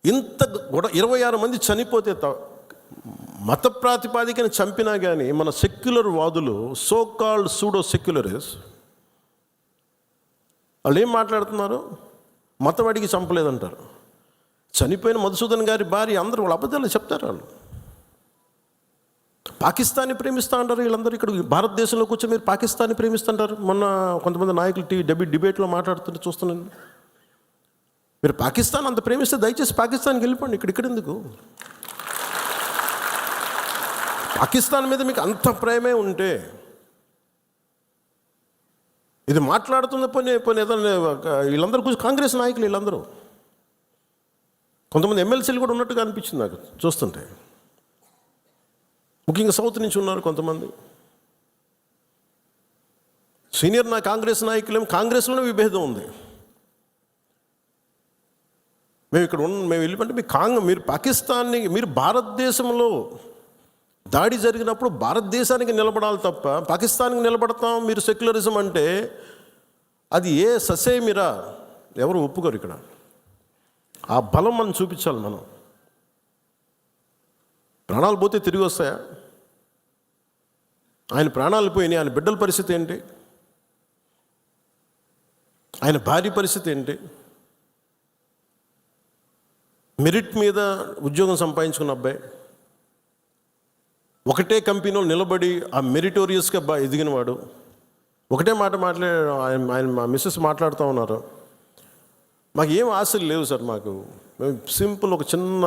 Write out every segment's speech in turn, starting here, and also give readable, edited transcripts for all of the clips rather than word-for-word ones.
ఇంత 26 మంది చనిపోతే మత ప్రాతిపాదికను చంపినా కానీ మన సెక్యులర్ వాదులు, సో కాల్డ్ సూడో సెక్యులరిస్, వాళ్ళు ఏం మాట్లాడుతున్నారు? మతం అడిగి చంపలేదంటారు. చనిపోయిన మధుసూదన్ గారి భార్య అందరూ వాళ్ళ అబద్ధాలు చెప్తారు. వాళ్ళు పాకిస్తాన్ని ప్రేమిస్తూ ఉంటారు. వీళ్ళందరూ ఇక్కడ భారతదేశంలో కూర్చొని మీరు పాకిస్తాన్ని ప్రేమిస్తుంటారు. మొన్న కొంతమంది నాయకులు డిబేట్లో మాట్లాడుతుంటే చూస్తున్నాను. మీరు పాకిస్తాన్ అంత ప్రేమిస్తే దయచేసి పాకిస్తాన్కి వెళ్ళిపోండి. ఇక్కడ ఎందుకు? పాకిస్తాన్ మీద మీకు అంత ప్రేమే ఉంటే ఇది మాట్లాడుతున్న పని ఏదైనా వీళ్ళందరూ కూర్చొని కాంగ్రెస్ నాయకులు వీళ్ళందరూ, కొంతమంది ఎమ్మెల్సీలు కూడా ఉన్నట్టుగా అనిపించింది నాకు చూస్తుంటే. ముఖ్యంగా సౌత్ నుంచి ఉన్నారు కొంతమంది సీనియర్ కాంగ్రెస్ నాయకులేమో కాంగ్రెస్లోనే విభేదం ఉంది. మేము వెళ్ళిపోతే మీరు పాకిస్తాన్ని, మీరు భారతదేశంలో దాడి జరిగినప్పుడు భారతదేశానికి నిలబడాలి తప్ప పాకిస్తాన్కి నిలబడతాం మీరు సెక్యులరిజం అంటే అది ఏ ససేమిరా ఎవరు ఒప్పుకోరు. ఇక్కడ ఆ బలం మనం చూపించాలి. మనం ప్రాణాలు పోతే తిరిగి వస్తాయా? ఆయన ప్రాణాలు పోయినాయి. ఆయన బిడ్డల పరిస్థితి ఏంటి? ఆయన భార్య పరిస్థితి ఏంటి? మెరిట్ మీద ఉద్యోగం సంపాదించుకున్న అబ్బాయి, ఒకటే కంపెనీలో నిలబడి ఆ మెరిటోరియస్గా ఎదిగినవాడు, ఒకటే మాట ఆయన మా మిస్సెస్ మాట్లాడుతూ ఉన్నారు. మాకు ఏం ఆశలు లేవు సార్. మేము సింపుల్ ఒక చిన్న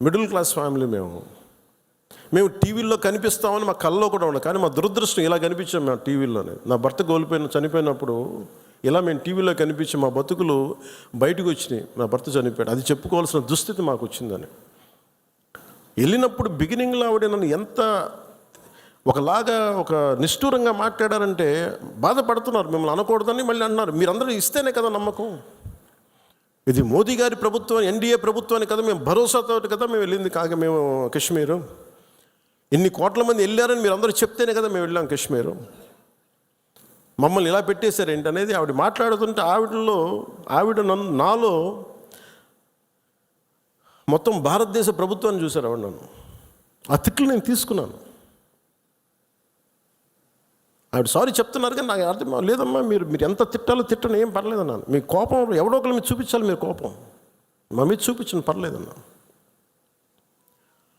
మిడిల్ క్లాస్ ఫ్యామిలీ. మేము టీవీల్లో కనిపిస్తామని మా కళ్ళలో కూడా ఉన్నాం. కానీ మా దురదృష్టం ఇలా కనిపించాం మేము టీవీలోనే. నా భర్త చనిపోయినప్పుడు ఇలా మేము టీవీలో కనిపించి మా బతుకులు బయటకు వచ్చినాయి. నా భర్త చనిపోయాడు, అది చెప్పుకోవాల్సిన దుస్థితి మాకు వచ్చిందని. వెళ్ళినప్పుడు బిగినింగ్లో ఆవిడ నన్ను ఎంత ఒక నిష్ఠూరంగా మాట్లాడారంటే బాధపడుతున్నారు. మిమ్మల్ని అనకూడదని మళ్ళీ అన్నారు. మీరందరూ ఇస్తేనే కదా నమ్మకం. ఇది మోదీ గారి ప్రభుత్వం, ఎన్డీఏ ప్రభుత్వాన్ని కదా మేము భరోసాతో కదా మేము వెళ్ళింది. మేము కాశ్మీరు ఇన్ని కోట్ల మంది వెళ్ళారని మీరు అందరూ చెప్తేనే కదా మేము వెళ్ళాం కాశ్మీరు. మమ్మల్ని ఇలా పెట్టేశారు ఏంటి అనేది ఆవిడ మాట్లాడుతుంటే నాలో మొత్తం భారతదేశ ప్రభుత్వాన్ని చూశారు ఆవిడ. నన్ను ఆ తిట్లు నేను తీసుకున్నాను. ఆవిడ సారీ చెప్తున్నారు కానీ నాకు అర్థం లేదమ్మా, మీరు ఎంత తిట్టాలో తిట్టను, ఏం పర్లేదన్నాను. మీ కోపం ఎవడో ఒకరి మీద చూపించాలి. మీరు కోపం మా మీద చూపించను, పర్లేదన్నా.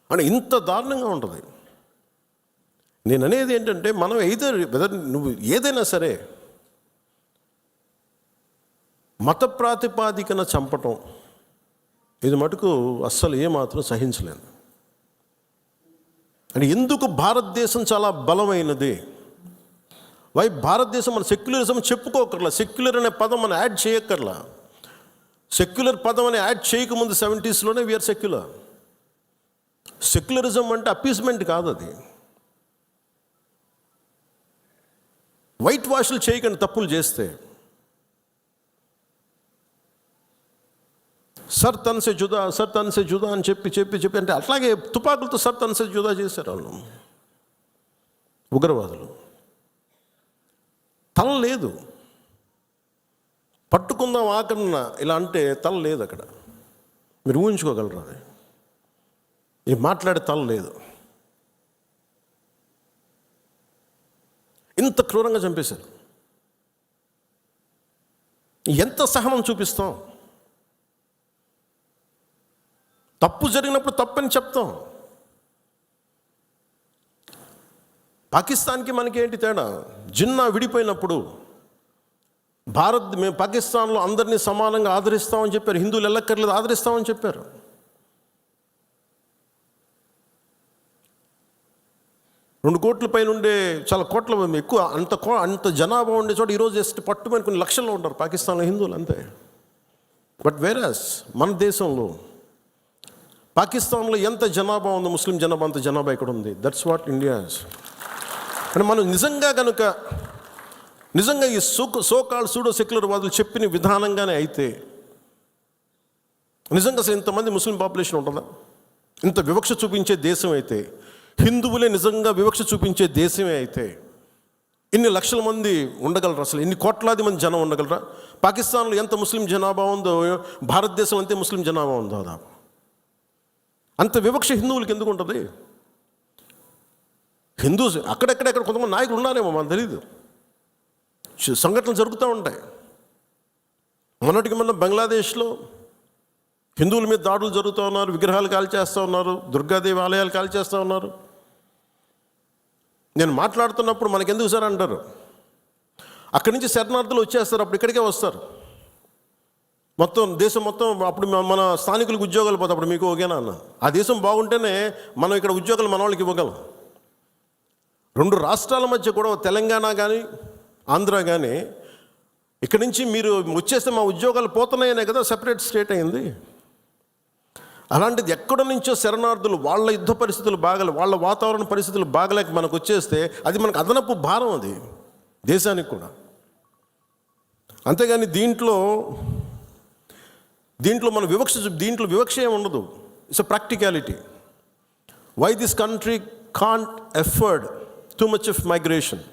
అని ఇంత దారుణంగా ఉంటుంది. నేను అనేది ఏంటంటే మనం నువ్వు ఏదైనా సరే మత ప్రాతిపాదికన చంపటం ఇది మటుకు అస్సలు ఏమాత్రం సహించలేదు. అంటే ఎందుకు భారతదేశం చాలా బలమైనది. భారతదేశం మన సెక్యులరిజం చెప్పుకోకర్లా. సెక్యులర్ అనే పదం మనం యాడ్ చేయక్కర్లా. సెక్యులర్ పదం అని యాడ్ చేయకముందు 70s వీఆర్ సెక్యులర్. సెక్యులరిజం అంటే అపీస్మెంట్ కాదు. అది వైట్ వాష్లు చేయకండి తప్పులు చేస్తే. సర్ తన్సే జుదా అని చెప్పి అంటే అట్లాగే తుపాకులతో సర్ తన్సే జుదా చేశారు వాళ్ళు ఉగ్రవాదులు. తల లేదు, పట్టుకుందాం ఆకన్నా ఇలా అంటే తల లేదు అక్కడ. మీరు ఊహించుకోగలరా? అది ఇది మాట్లాడే తల లేదు. ఇంత క్రూరంగా చంపేశారు. ఎంత సహనం చూపిస్తాం? తప్పు జరిగినప్పుడు తప్పని చెప్తాం. పాకిస్తాన్కి మనకి ఏంటి తేడా? జిన్నా విడిపోయినప్పుడు మేము పాకిస్తాన్లో అందరినీ సమానంగా ఆదరిస్తామని చెప్పారు. హిందువులు ఎల్లక్కర్లేదు, ఆదరిస్తామని చెప్పారు. రెండు కోట్ల పైన ఉండే చాలా కోట్ల ఎక్కువ అంత జనాభా ఉండే చోట ఈరోజు జస్ట్ పట్టుమని కొన్ని లక్షల్లో ఉంటారు పాకిస్తాన్లో హిందువులు అంతే. బట్ వేరస్ మన దేశంలో పాకిస్తాన్లో ఎంత జనాభా ఉందో ముస్లిం జనాభా అంత జనాభా ఇక్కడ ఉంది. That's what India is. అంటే మనం నిజంగా ఈ సో కాల్డ్ సూడో సెక్యులర్ వాదులు చెప్పిన విధానంగానే అయితే నిజంగా అసలు ఇంతమంది ముస్లిం పాపులేషన్ ఉంటుందా? ఇంత వివక్ష చూపించే దేశం అయితే, హిందువులే నిజంగా వివక్ష చూపించే దేశమే అయితే ఇన్ని లక్షల మంది ఉండగలరా? అసలు ఇన్ని కోట్లాది మంది జనం ఉండగలరా? పాకిస్తాన్లో ఎంత ముస్లిం జనాభా ఉందో భారతదేశంలో అంతే ముస్లిం జనాభా ఉందో దాదాపు. అంత వివక్ష హిందువులకి ఎందుకు ఉంటుంది? హిందూస్ అక్కడెక్కడెక్కడ కొంతమంది నాయకులు ఉన్నారేమో మనకు తెలియదు. సంఘటనలు జరుగుతూ ఉంటాయి. మొన్నటికి మొన్న బంగ్లాదేశ్లో హిందువుల మీద దాడులు జరుగుతూ ఉన్నారు, విగ్రహాలు కాల్చేస్తూ ఉన్నారు, దుర్గాదేవి ఆలయాలు కాల్చేస్తూ ఉన్నారు. నేను మాట్లాడుతున్నప్పుడు మనకెందుకు సార్ అంటారు, అక్కడి నుంచి శరణార్థులు వచ్చేస్తారు, అప్పుడు ఇక్కడికే వస్తారు. మొత్తం దేశం మొత్తం అప్పుడు మన స్థానికులకు ఉద్యోగాలు పోతే అప్పుడు మీకు ఓకేనా అన్న. ఆ దేశం బాగుంటేనే మనం ఇక్కడ ఉద్యోగాలు మన వాళ్ళకి ఇవ్వగలం. 2 రాష్ట్రాల మధ్య కూడా తెలంగాణ కానీ ఆంధ్ర కానీ ఇక్కడి నుంచి మీరు వచ్చేస్తే మా ఉద్యోగాలు పోతున్నాయనే కదా సెపరేట్ స్టేట్ అయింది. అలాంటిది ఎక్కడి నుంచో శరణార్థులు వాళ్ళ యుద్ధ పరిస్థితులు బాగలే, వాళ్ళ వాతావరణ పరిస్థితులు బాగలేక మనకు వచ్చేస్తే అది మనకు అదనపు భారం, అది దేశానికి కూడా. అంతేగాని దీంట్లో మన దీంట్లో వివక్ష ఏమి ఉండదు. It's a practicality. Why this country can't afford too much of migration.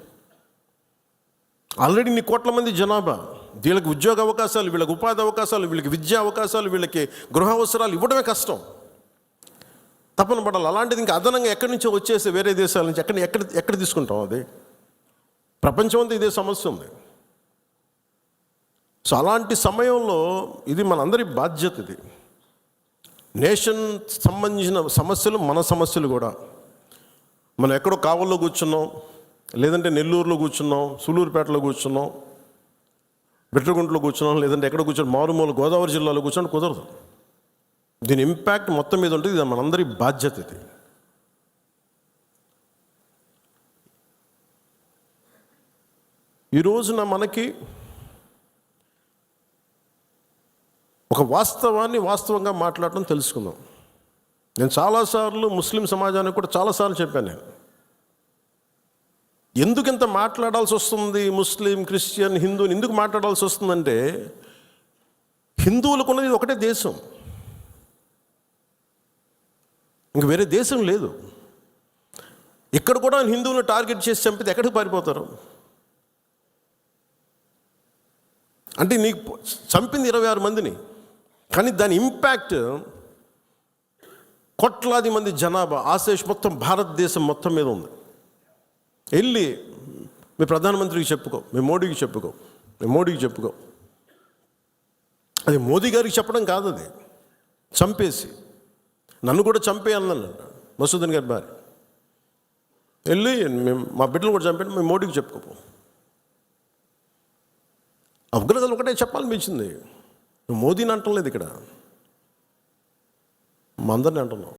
Already 100 కోట్ల మంది జనాభా, వీళ్ళకి ఉద్యోగ అవకాశాలు, వీళ్ళకి ఉపాధి అవకాశాలు, వీళ్ళకి విద్యా అవకాశాలు, వీళ్ళకి గృహ అవసరాలు ఇవ్వడమే కష్టం, తప్పన పడాలి. అలాంటిది ఇంకా అదనంగా ఎక్కడి నుంచో వచ్చేసి వేరే దేశాల నుంచి ఎక్కడ తీసుకుంటాం? అది ప్రపంచం అంతా ఇదే సమస్య ఉంది. సో అలాంటి సమయంలో ఇది మనందరి బాధ్యత. ఇది నేషన్ సంబంధించిన సమస్యలు, మన సమస్యలు కూడా. మనం ఎక్కడో కావల్లో కూర్చున్నాం, లేదంటే నెల్లూరులో కూర్చున్నాం, సూలూరుపేటలో కూర్చున్నాం, బిట్రగుంటలో కూర్చున్నాం, లేదంటే ఎక్కడ కూర్చొని మారుమూల గోదావరి జిల్లాలో కూర్చొని కుదరదు. దీని ఇంపాక్ట్ మొత్తం మీద ఉంటుంది. ఇది మనందరి బాధ్యత. ఇది ఈ రోజున మనకి ఒక వాస్తవాన్ని వాస్తవంగా మాట్లాడటం తెలుసుకుందాం. నేను చాలాసార్లు ముస్లిం సమాజానికి కూడా చాలాసార్లు చెప్పాను. నేను ఎందుకు ఇంత మాట్లాడాల్సి వస్తుంది, ముస్లిం, క్రిస్టియన్, హిందూని ఎందుకు మాట్లాడాల్సి వస్తుందంటే, హిందువులకు ఉన్నది ఒకటే దేశం, ఇంక వేరే దేశం లేదు. ఇక్కడ కూడా హిందువులను టార్గెట్ చేసి చంపితే ఎక్కడికి పారిపోతారు? అంటే నీకు చంపింది 26 మందిని, కానీ దాని ఇంపాక్ట్ కోట్లాది మంది జనాభా, ఆశేష్ మొత్తం భారతదేశం మొత్తం మీద ఉంది. వెళ్ళి మీ ప్రధానమంత్రికి చెప్పుకో, మీ మోడీకి చెప్పుకో. అది మోదీ గారికి చెప్పడం కాదు, అది చంపేసి నన్ను కూడా చంపేయాలన్నాను మసూదన్ గారి భార్య. వెళ్ళి మా బిడ్డలు కూడా చంపేయండి, మీ మోడీకి చెప్పుకోపో. ఉగ్రతలు ఒకటే చెప్పాలనిపించింది. నువ్వు మోదీని అంటలేదు, ఇక్కడ మా అందరిని అంటున్నావు.